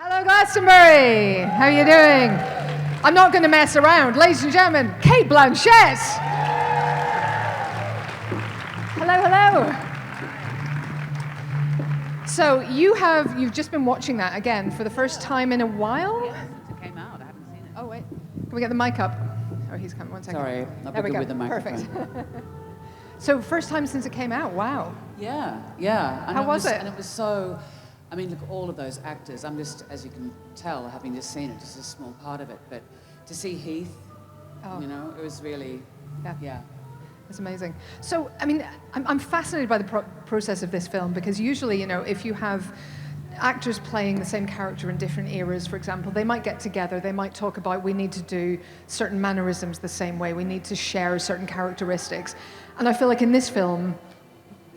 Hello, Glastonbury. How are you doing? I'm not going to mess around. Ladies and gentlemen, Cate Blanchett. Hello, hello. So you've just been watching that again for the first time in a while? Yeah, since it came out. I haven't seen it. Oh, wait. Can we get the mic up? Oh, he's coming. 1 second. Sorry, not there we good go. with the microphone. Perfect. So first time since it came out. Wow. Yeah. And How was it? And it was so, I mean, look, all of those actors, I'm just, as you can tell, having just seen it, just a small part of it, but to see Heath, you know, it was really, yeah. It's amazing. So, I mean, I'm fascinated by the process of this film because usually, you know, if you have actors playing the same character in different eras, for example, they might get together, they might talk about we need to do certain mannerisms the same way, we need to share certain characteristics. And I feel like in this film,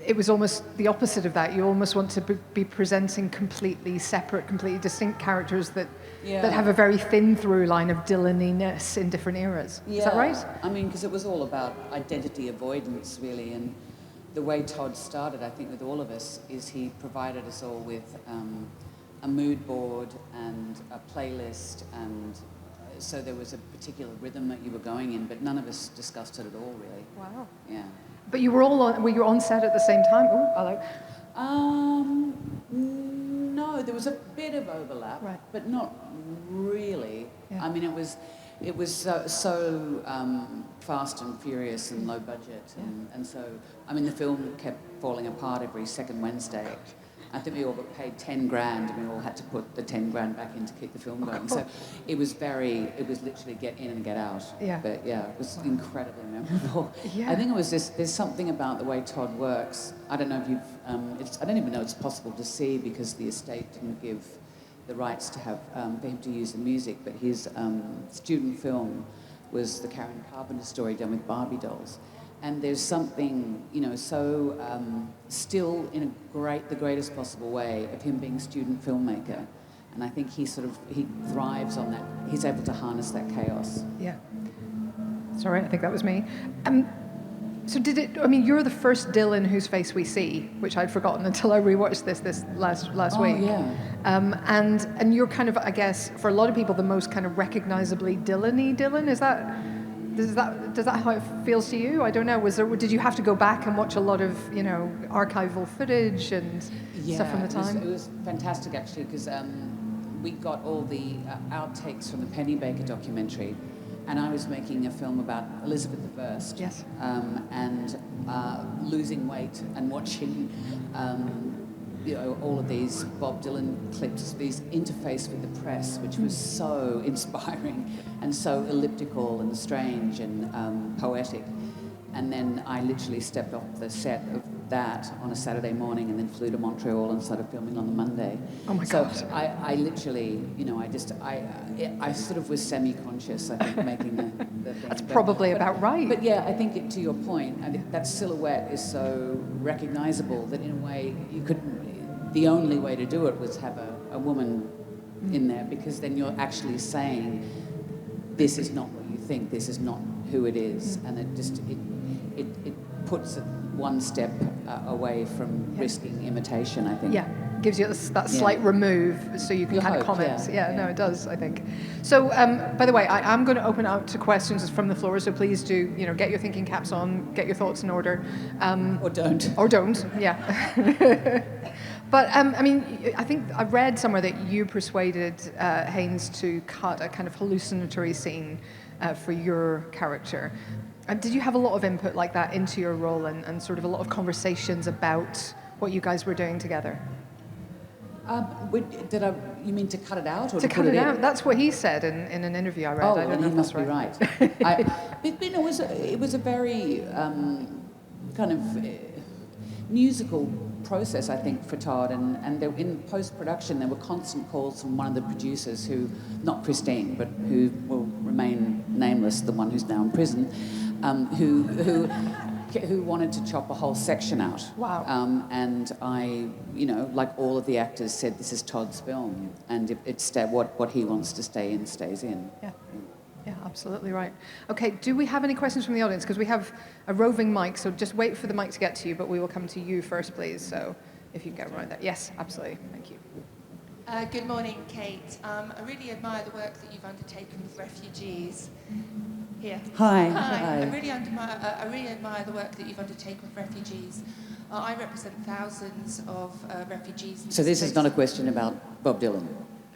it was almost the opposite of that. You almost want to be presenting completely separate, completely distinct characters that have a very thin through line of Dylan-iness in different eras. Yeah. Is that right? I mean, because it was all about identity avoidance, really, and the way Todd started, I think, with all of us, is he provided us all with a mood board and a playlist, and so there was a particular rhythm that you were going in, but none of us discussed it at all, really. Wow. Yeah. But you were were you on set at the same time? Oh, hello. No, there was a bit of overlap, right, but not really. Yeah. I mean, it was so fast and furious and low budget, and so, I mean, the film kept falling apart every second Wednesday. I think we all got paid 10 grand, and we all had to put the 10 grand back in to keep the film going. So it was literally get in and get out. Yeah. But yeah, it was incredibly memorable. Yeah. I think it was just, there's something about the way Todd works. I don't know if you've, I don't even know it's possible to see because the estate didn't give the rights to have, for him to use the music, but his student film was the Karen Carpenter story done with Barbie dolls. And there's something, you know, so still in the greatest possible way of him being a student filmmaker. And I think he thrives on that. He's able to harness that chaos. Yeah. Sorry, I think that was me. So you're the first Dylan whose face we see, which I'd forgotten until I rewatched this last week. Yeah. And you're kind of, I guess, for a lot of people, the most kind of recognizably Dylan-y Dylan. Does that how it feels to you? I don't know. Did you have to go back and watch a lot of, you know, archival footage and stuff from the time? It was fantastic actually because we got all the outtakes from the Pennybaker documentary, and I was making a film about Elizabeth I. Yes. And losing weight and watching. You know, all of these Bob Dylan clips, these interface with the press, which was so inspiring and so elliptical and strange and poetic. And then I literally stepped off the set of that on a Saturday morning and then flew to Montreal and started filming on the Monday. Oh my God. So I literally, you know, I sort of was semi-conscious, I think, making the thing. That's probably about right. But yeah, I think to your point, I think that silhouette is so recognizable that in a way you couldn't. The only way to do it was have a woman in there, because then you're actually saying, this is not what you think, this is not who it is, and it puts it one step away from risking imitation, I think. Yeah, gives you that slight remove so you can kind of comment. Yeah, no, it does, I think. So, by the way, I'm going to open out to questions from the floor, so please do, you know, get your thinking caps on, get your thoughts in order. Or don't. Or don't, yeah. But, I mean, I think I read somewhere that you persuaded Haynes to cut a kind of hallucinatory scene for your character. Did you have a lot of input like that into your role and sort of a lot of conversations about what you guys were doing together? You mean to cut it out or to to cut put it in? out? That's what he said in an interview I read. Oh, I don't and know he if must that's be right. It was a very kind of musical process, I think, for Todd, and there, in post-production there were constant calls from one of the producers who, not Christine, but who will remain nameless, the one who's now in prison, who wanted to chop a whole section out. Wow. And I, you know, like all of the actors said, this is Todd's film, and it's what he wants to stay in stays in. Yeah. Yeah, absolutely right. Okay, do we have any questions from the audience? Because we have a roving mic, so just wait for the mic to get to you, but we will come to you first, please. So if you can get right there. Yes, absolutely. Thank you. Good morning, Kate. I really admire the work that you've undertaken with refugees. Here. Hi. Hi. I really admire the work that you've undertaken with refugees. I represent thousands of refugees. So this is not a question about Bob Dylan?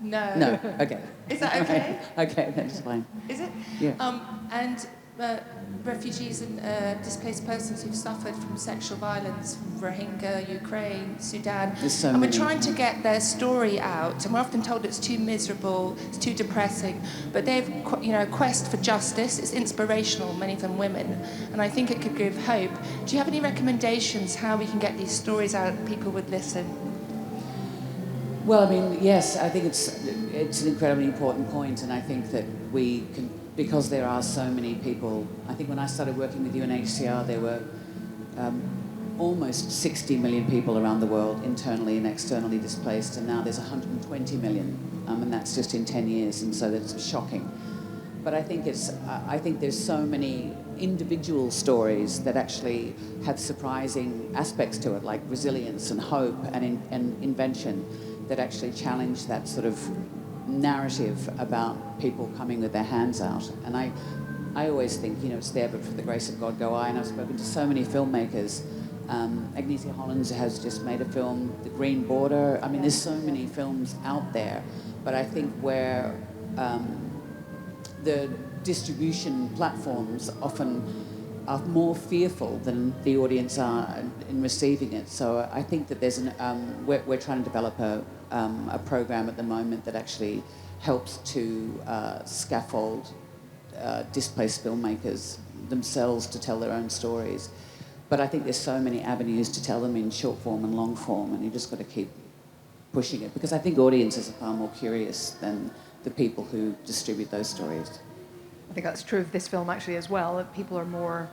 No. No, okay. Is that okay? Okay, that's fine. Is it? Yeah. And refugees and displaced persons who've suffered from sexual violence from Rohingya, Ukraine, Sudan. There's so and many. We're trying to get their story out, and we're often told it's too miserable, it's too depressing. But they've, quest for justice. It's inspirational, many of them women, and I think it could give hope. Do you have any recommendations how we can get these stories out that people would listen? Well, I mean, yes, I think it's an incredibly important point, and I think that we can, because there are so many people. I think when I started working with UNHCR, there were almost 60 million people around the world internally and externally displaced, and now there's 120 million, and that's just in 10 years, and so that's shocking. But I think there's so many individual stories that actually have surprising aspects to it, like resilience and hope and invention, that actually challenge that sort of narrative about people coming with their hands out. And I always think, it's there, but for the grace of God go I. And I've spoken to so many filmmakers. Agnieszka Holland has just made a film, The Green Border. I mean, there's so many films out there. But I think where the distribution platforms often are more fearful than the audience are in receiving it. So I think that there's we're trying to develop a program at the moment that actually helps to scaffold displaced filmmakers themselves to tell their own stories. But I think there's so many avenues to tell them in short form and long form, and you just got to keep pushing it, because I think audiences are far more curious than the people who distribute those stories. I think that's true of this film actually as well, that people are more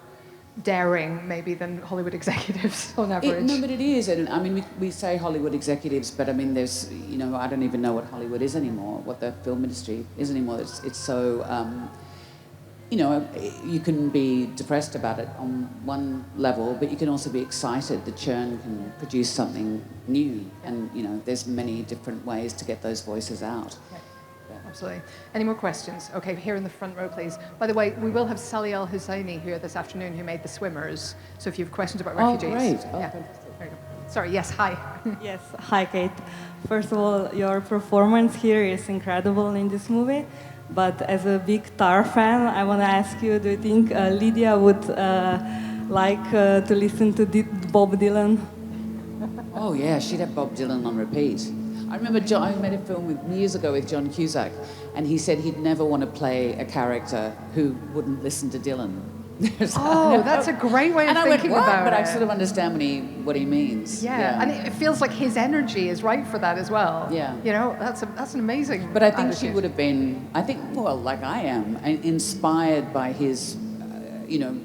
daring maybe than Hollywood executives on average. No, but it is. And I mean, we say Hollywood executives, but I mean, there's, I don't even know what Hollywood is anymore, what the film industry is anymore. It's so, you can be depressed about it on one level, but you can also be excited. The churn can produce something new. And, there's many different ways to get those voices out. Yeah. Absolutely. Any more questions? Okay, here in the front row, please. By the way, we will have Sally Al-Husseini here this afternoon, who made The Swimmers. So if you have questions about refugees. Oh, great. Oh, yeah. fantastic. There you go. Sorry, yes, hi. Yes, hi, Kate. First of all, your performance here is incredible in this movie. But as a big Tar fan, I want to ask you, do you think Lydia would like to listen to Bob Dylan? Oh, yeah, she'd have Bob Dylan on repeat. I remember I made a film years ago with John Cusack, and he said he'd never want to play a character who wouldn't listen to Dylan. Oh, that's a great way of thinking about it. But I sort of understand what he means. Yeah, and it feels like his energy is right for that as well. Yeah. That's an amazing But I think attitude. she would have been, like I am, inspired by his,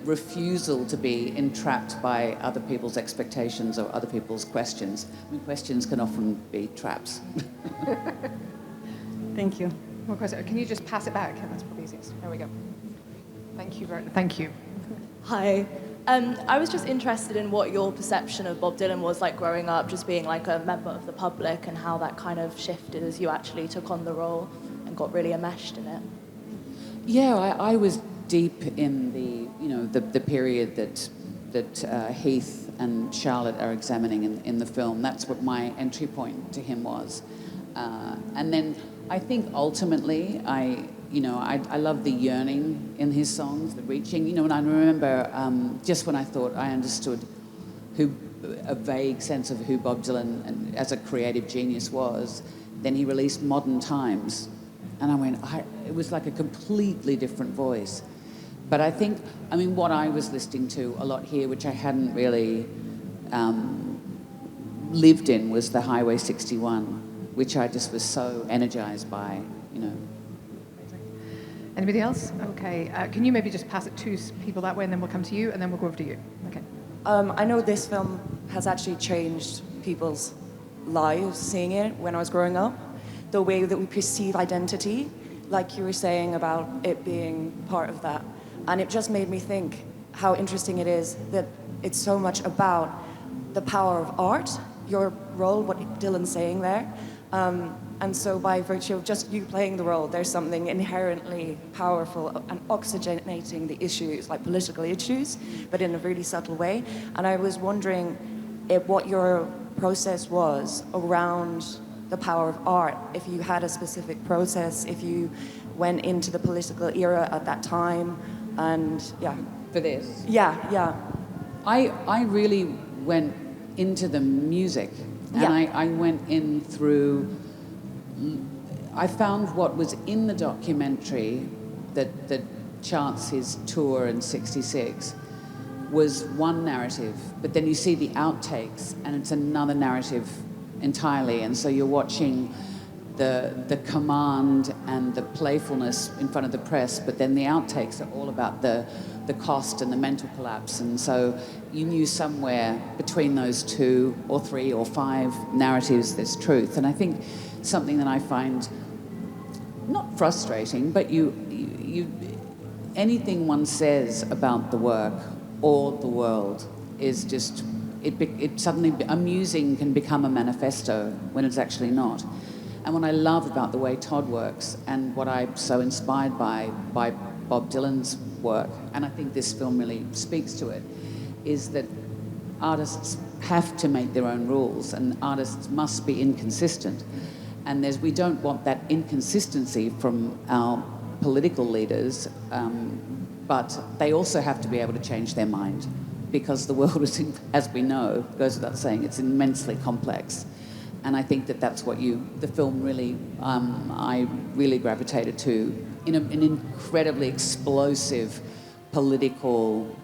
refusal to be entrapped by other people's expectations or other people's questions. I mean, questions can often be traps. Thank you. More question. Can you just pass it back? That's probably easiest. There we go. Thank you. Hi. I was just interested in what your perception of Bob Dylan was like growing up, just being like a member of the public, and how that kind of shifted as you actually took on the role and got really enmeshed in it. Yeah, I was deep in the period that Heath and Charlotte are examining in the film. That's what my entry point to him was. And then I think ultimately I love the yearning in his songs, the reaching, and I remember just when I thought I understood a vague sense of who Bob Dylan as a creative genius was, then he released Modern Times. And I went, it was like a completely different voice. But I think, what I was listening to a lot here, which I hadn't really lived in, was the Highway 61, which I just was so energized by, Anybody else? Okay. Can you maybe just pass it to people that way, and then we'll come to you, and then we'll go over to you. Okay. I know this film has actually changed people's lives seeing it when I was growing up. The way that we perceive identity, like you were saying about it being part of that. And it just made me think how interesting it is that it's so much about the power of art, your role, what Dylan's saying there, And so by virtue of just you playing the role, there's something inherently powerful and oxygenating the issues, like political issues, but in a really subtle way. And I was wondering what your process was around the power of art, if you had a specific process, if you went into the political era at that time, and yeah. For this? Yeah, yeah. I really went into the music, and I went in through... I found what was in the documentary that charts his tour in '66 was one narrative, but then you see the outtakes and it's another narrative entirely, and so you're watching the command and the playfulness in front of the press, but then the outtakes are all about the cost and the mental collapse, and so you knew somewhere between those 2 or 3 or 5 narratives there's truth. And I think something that I find not frustrating, but you anything one says about the work or the world is just it suddenly amusing can become a manifesto when it's actually not. And what I love about the way Todd works, and what I'm so inspired by Bob Dylan's work, and I think this film really speaks to it, is that artists have to make their own rules, and artists must be inconsistent. And we don't want that inconsistency from our political leaders, but they also have to be able to change their mind, because the world is, as we know, goes without saying, it's immensely complex. And I think that's what the film really, I really gravitated to, in an incredibly explosive political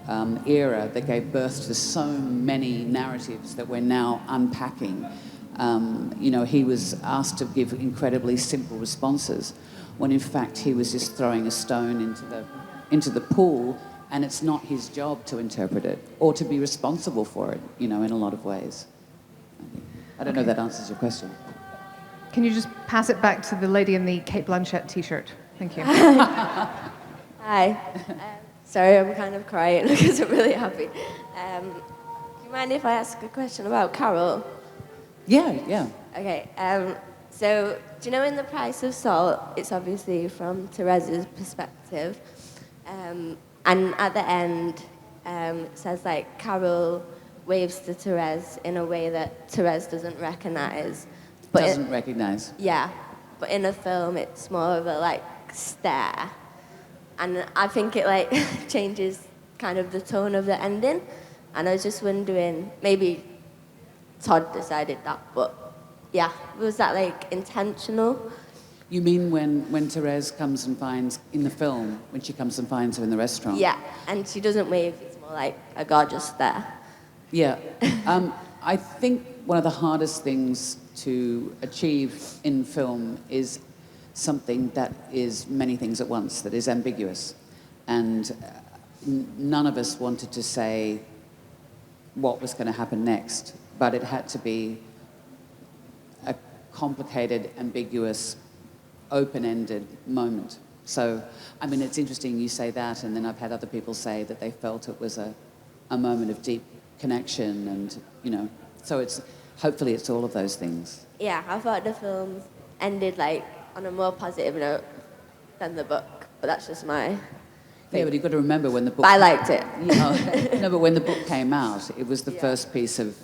era that gave birth to so many narratives that we're now unpacking. He was asked to give incredibly simple responses, when in fact he was just throwing a stone into the pool, and it's not his job to interpret it or to be responsible for it, in a lot of ways. I don't know if that answers your question. Can you just pass it back to the lady in the Cate Blanchett t-shirt? Thank you. Hi. Sorry, I'm kind of crying because I'm really happy. Do you mind if I ask a question about Carol? Yeah. Okay. So, do you know in The Price of Salt, it's obviously from Therese's perspective, and at the end, it says like Carol waves to Therese in a way that Therese doesn't recognise. Doesn't recognise? Yeah, but in a film, it's more of a stare, and I think it changes kind of the tone of the ending. And I was just wondering, maybe Todd decided that, but yeah, was that intentional? You mean when Therese comes and finds, in the film, when she comes and finds her in the restaurant? Yeah, and she doesn't wave, it's more like a gorgeous stare. Yeah. I think one of the hardest things to achieve in film is something that is many things at once, that is ambiguous. And none of us wanted to say what was going to happen next, but it had to be a complicated, ambiguous, open-ended moment. So, it's interesting you say that, and then I've had other people say that they felt it was a moment of deep connection, and, so hopefully it's all of those things. Yeah, I thought the film ended on a more positive note than the book, but that's just my thing. Yeah, but you've got to remember when the book... I liked it. No, but when the book came out, it was the first piece of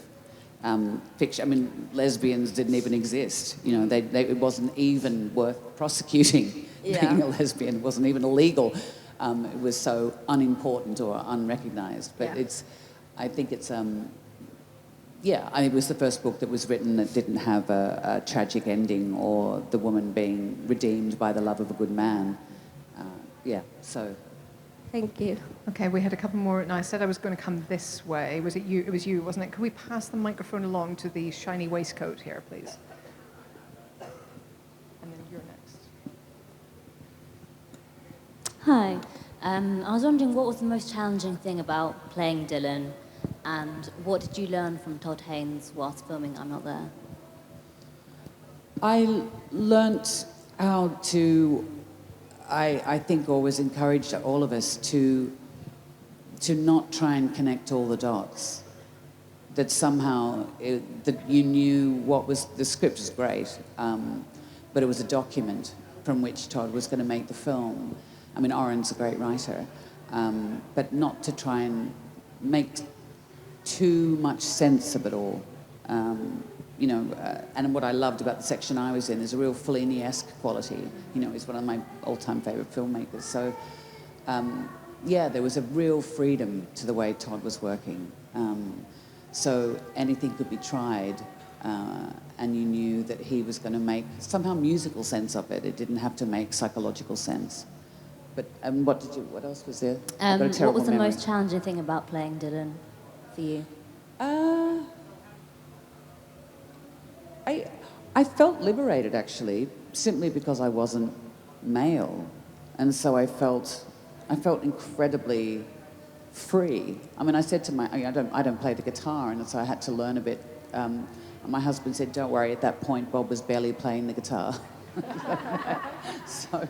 fiction. Lesbians didn't even exist. It wasn't even worth prosecuting. Being a lesbian wasn't even illegal. It was so unimportant or unrecognised. But I think it was the first book that was written that didn't have a tragic ending or the woman being redeemed by the love of a good man. So... Thank you. Okay, we had a couple more, and I said I was going to come this way. Was it you? It was you, wasn't it? Could we pass the microphone along to the shiny waistcoat here, please? And then you're next. Hi. I was wondering what was the most challenging thing about playing Dylan, and what did you learn from Todd Haynes whilst filming I'm Not There? I learnt how to... I think always encouraged all of us to not try and connect all the dots. That somehow that you knew what was... The script is great, but it was a document from which Todd was going to make the film. I mean, Oren's a great writer, but not to try and make too much sense of it all. You know, and what I loved about the section I was in is a real Fellini-esque quality. You know, he's one of my all-time favourite filmmakers. So, yeah, there was a real freedom to the way Todd was working. So anything could be tried, and you knew that he was going to make somehow musical sense of it. It didn't have to make psychological sense. But what else was there? What was the most challenging thing about playing Dylan for you? I felt liberated, actually, simply because I wasn't male, and so I felt incredibly free. I mean, I said to I don't play the guitar, and so I had to learn a bit. My husband said, "Don't worry." At that point, Bob was barely playing the guitar, so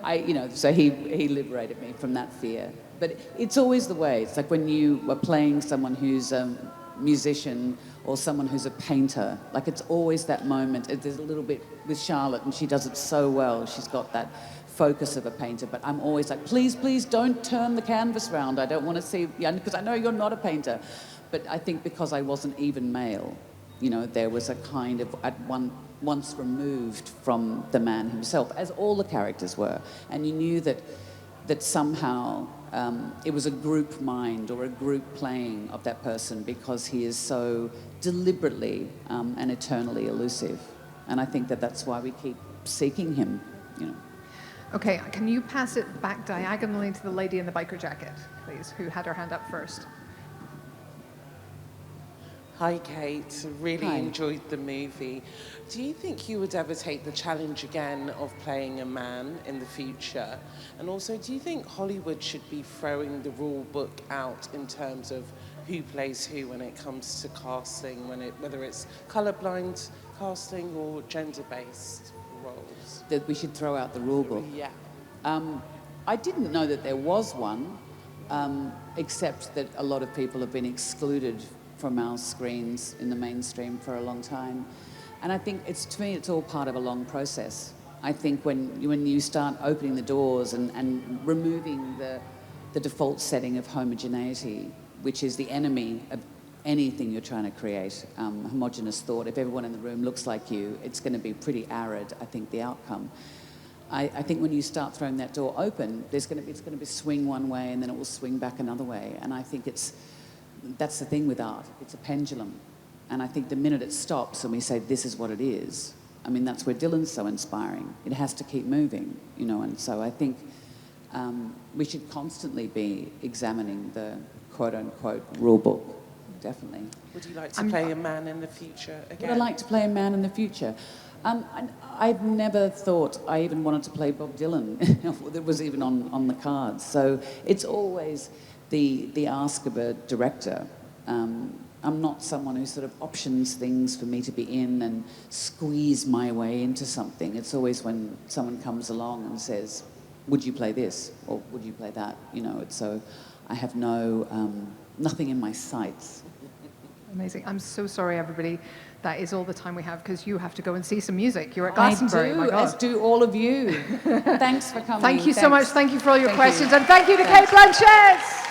he liberated me from that fear. But it's always the way. It's like when you are playing someone who's a musician or someone who's a painter. Like, it's always that moment. There's a little bit with Charlotte, and she does it so well. She's got that focus of a painter, but I'm always like, please don't turn the canvas round. I don't want to see, because I know you're not a painter. But I think because I wasn't even male, you know, there was a kind of once removed from the man himself, as all the characters were, and you knew that somehow it was a group mind or a group playing of that person, because he is so deliberately and eternally elusive, and I think that's why we keep seeking him, you know. Okay, can you pass it back diagonally to the lady in the biker jacket, please, who had her hand up first? Hi, Kate. Really Hi. enjoyed the movie. Do you think you would ever take the challenge again of playing a man in the future? And also, do you think Hollywood should be throwing the rule book out in terms of who plays who when it comes to casting, whether it's colourblind casting or gender-based roles? That we should throw out the rule book. Yeah. I didn't know that there was one, except that a lot of people have been excluded from our screens in the mainstream for a long time. And I think to me, it's all part of a long process. I think when you start opening the doors and removing the default setting of homogeneity, which is the enemy of anything you're trying to create, homogenous thought. If everyone in the room looks like you, it's going to be pretty arid, I think, the outcome. I think when you start throwing that door open, it's going to be swing one way and then it will swing back another way. And I think that's the thing with art. It's a pendulum. And I think the minute it stops and we say, this is what it is, I mean, that's where Dylan's so inspiring. It has to keep moving, you know, and so I think we should constantly be examining the quote-unquote rule book, definitely. Would you like to play a man in the future again? Would I like to play a man in the future? I've never thought I even wanted to play Bob Dylan. It was even on the cards. So it's always the ask of a director. I'm not someone who sort of options things for me to be in and squeeze my way into something. It's always when someone comes along and says, would you play this? Or would you play that? You know, so I have nothing in my sights. Amazing. I'm so sorry, everybody. That is all the time we have, because you have to go and see some music. You're at Glastonbury. I do, my God. as do all of you. Thanks for coming. Thank you so much. Thank you for all your questions. And thank you to Cate Blanchett.